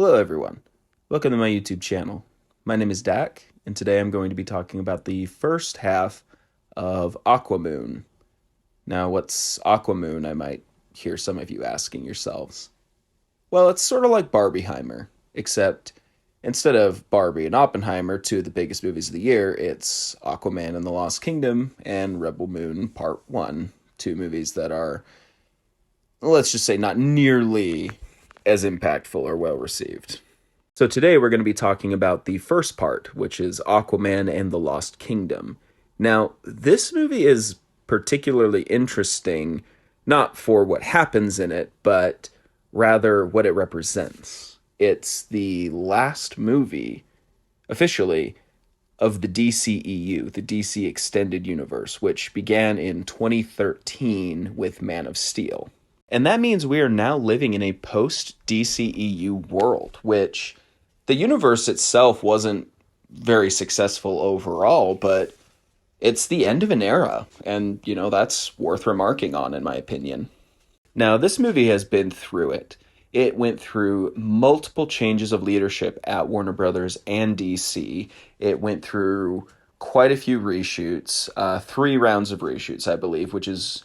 Hello, everyone. Welcome to my YouTube channel. My name is Dak, and today I'm going to be talking about the first half of Aquamoon. Now, what's Aquamoon, I might hear some of you asking yourselves. Well, it's sort of like Barbieheimer, except instead of Barbie and Oppenheimer, two of the biggest movies of the year, it's Aquaman and the Lost Kingdom and Rebel Moon Part 1, two movies that are, let's just say, not nearly as impactful or well received. So today we're going to be talking about the first part, which is Aquaman and the Lost Kingdom. Now, this movie is particularly interesting, not for what happens in it, but rather what it represents. It's the last movie, officially, of the DCEU, the DC Extended Universe, which began in 2013 with Man of Steel. And that means we are now living in a post-DCEU world, which the universe itself wasn't very successful overall, but it's the end of an era, and, that's worth remarking on, in my opinion. Now, this movie has been through it. It went through multiple changes of leadership at Warner Brothers and DC. It went through quite a few reshoots, 3 rounds of reshoots, I believe, which is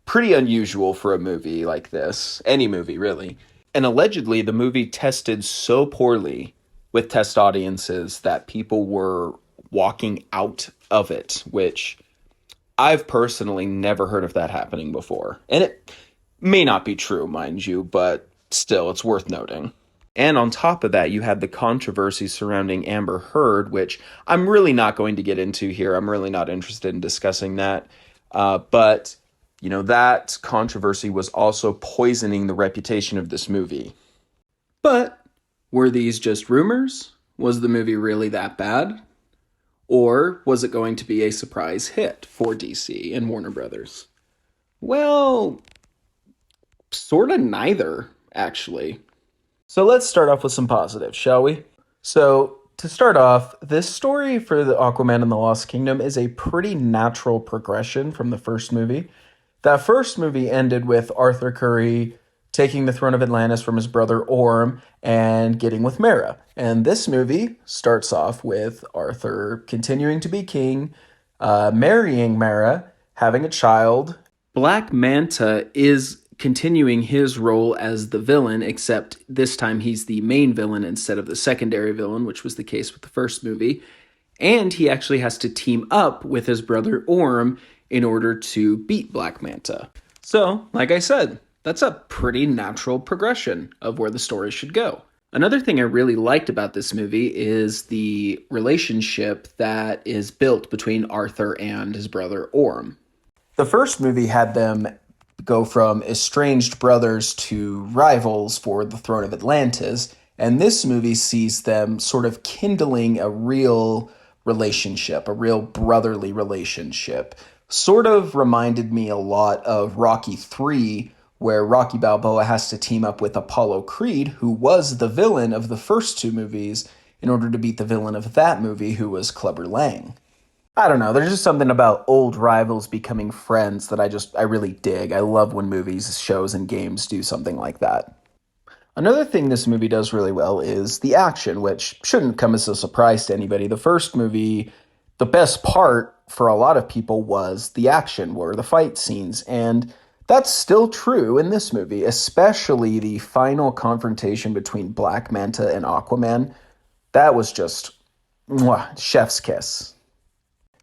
pretty unusual for a movie like this. Any movie, really. And allegedly, the movie tested so poorly with test audiences that people were walking out of it, which I've personally never heard of that happening before. And it may not be true, mind you, but still, it's worth noting. And on top of that, you had the controversy surrounding Amber Heard, which I'm really not going to get into here. I'm really not interested in discussing that. But that controversy was also poisoning the reputation of this movie. But were these just rumors? Was the movie really that bad? Or was it going to be a surprise hit for DC and Warner Brothers? Well, sort of neither, actually. So let's start off with some positives, shall we? So, to start off, this story for the Aquaman and the Lost Kingdom is a pretty natural progression from the first movie. That first movie ended with Arthur Curry taking the throne of Atlantis from his brother Orm and getting with Mera. And this movie starts off with Arthur continuing to be king, marrying Mera, having a child. Black Manta is continuing his role as the villain, except this time he's the main villain instead of the secondary villain, which was the case with the first movie. And he actually has to team up with his brother Orm in order to beat Black Manta. So, like I said, that's a pretty natural progression of where the story should go. Another thing I really liked about this movie is the relationship that is built between Arthur and his brother Orm. The first movie had them go from estranged brothers to rivals for the throne of Atlantis, and this movie sees them sort of kindling a real relationship, a real brotherly relationship. Sort of reminded me a lot of Rocky 3, where Rocky Balboa has to team up with Apollo Creed, who was the villain of the first 2 movies, in order to beat the villain of that movie, who was Clubber Lang. I don't know, there's just something about old rivals becoming friends that I really dig. I love when movies, shows, and games do something like that. Another thing this movie does really well is the action, which shouldn't come as a surprise to anybody. The first movie, the best part for a lot of people was the action, were the fight scenes, and that's still true in this movie, especially the final confrontation between Black Manta and Aquaman. That was just chef's kiss.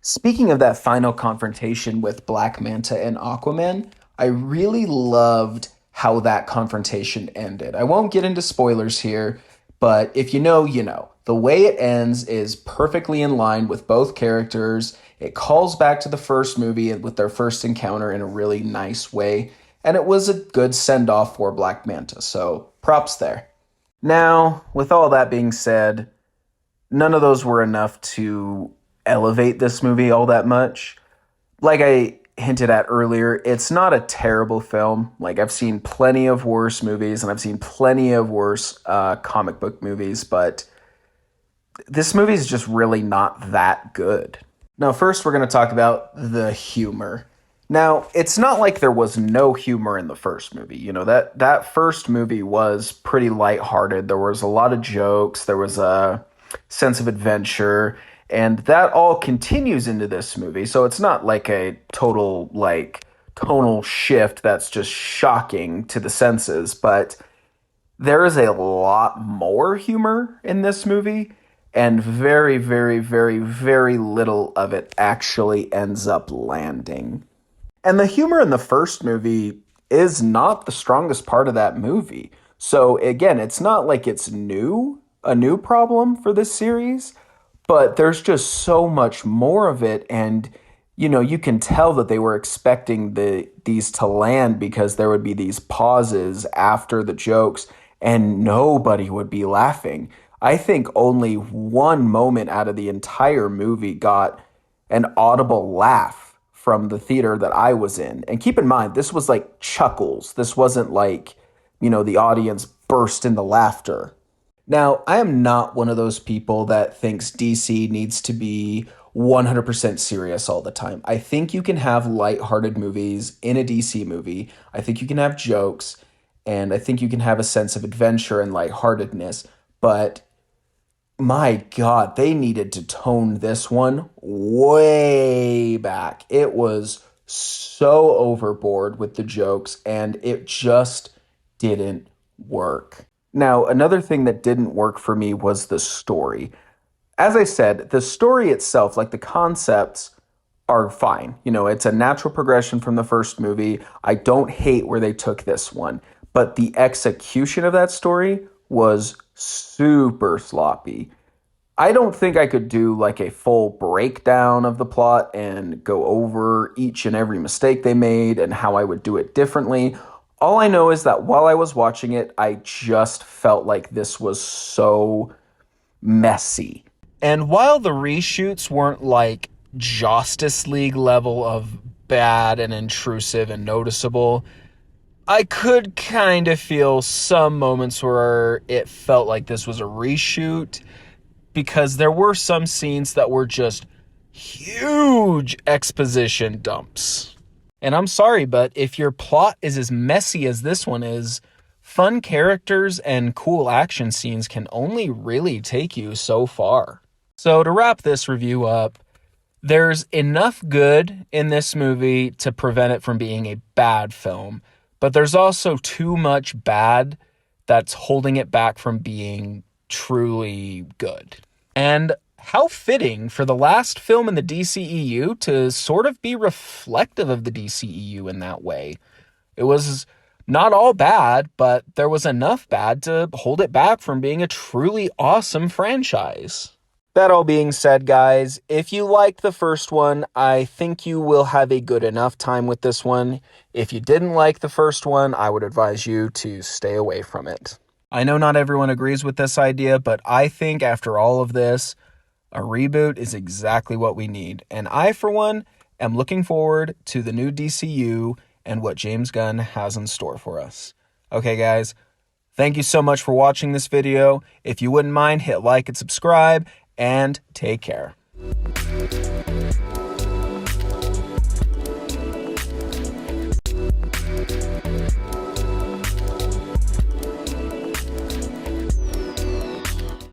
Speaking of that final confrontation with Black Manta and Aquaman, I really loved how that confrontation ended. I won't get into spoilers here, but if you know, you know. The way it ends is perfectly in line with both characters. It calls back to the first movie with their first encounter in a really nice way, and it was a good send-off for Black Manta, so props there. Now, with all that being said, none of those were enough to elevate this movie all that much. Like I hinted at earlier, it's not a terrible film. Like, I've seen plenty of worse movies, and I've seen plenty of worse comic book movies, but this movie is just really not that good. Now, first, we're going to talk about the humor. Now, it's not like there was no humor in the first movie. You know, that first movie was pretty lighthearted. There was a lot of jokes, there was a sense of adventure, and that all continues into this movie. So it's not like a total like tonal shift that's just shocking to the senses, but there is a lot more humor in this movie, and very, very, very, very little of it actually ends up landing. And the humor in the first movie is not the strongest part of that movie. So again, it's not like it's a new problem for this series, but there's just so much more of it. And you know, you can tell that they were expecting these to land because there would be these pauses after the jokes and nobody would be laughing. I think only one moment out of the entire movie got an audible laugh from the theater that I was in. And keep in mind, this was like chuckles. This wasn't like, you know, the audience burst into laughter. Now, I am not one of those people that thinks DC needs to be 100% serious all the time. I think you can have lighthearted movies in a DC movie. I think you can have jokes, and I think you can have a sense of adventure and lightheartedness. But my God, they needed to tone this one way back. It was so overboard with the jokes, and it just didn't work. Now, another thing that didn't work for me was the story. As I said, the story itself, like the concepts, are fine. You know, it's a natural progression from the first movie. I don't hate where they took this one, but the execution of that story was super sloppy. I don't think I could do like a full breakdown of the plot and go over each and every mistake they made and how I would do it differently. All I know is that while I was watching it, I just felt like this was so messy. And while the reshoots weren't like Justice League level of bad and intrusive and noticeable, I could kind of feel some moments where it felt like this was a reshoot, because there were some scenes that were just huge exposition dumps. And I'm sorry, but if your plot is as messy as this one is, fun characters and cool action scenes can only really take you so far. So to wrap this review up, there's enough good in this movie to prevent it from being a bad film, but there's also too much bad that's holding it back from being truly good. And how fitting for the last film in the DCEU to sort of be reflective of the DCEU in that way. It was not all bad, but there was enough bad to hold it back from being a truly awesome franchise. That all being said, guys, if you liked the first one, I think you will have a good enough time with this one. If you didn't like the first one, I would advise you to stay away from it. I know not everyone agrees with this idea, but I think after all of this, a reboot is exactly what we need. And I, for one, am looking forward to the new DCU and what James Gunn has in store for us. Okay, guys, thank you so much for watching this video. If you wouldn't mind, hit like and subscribe, and take care.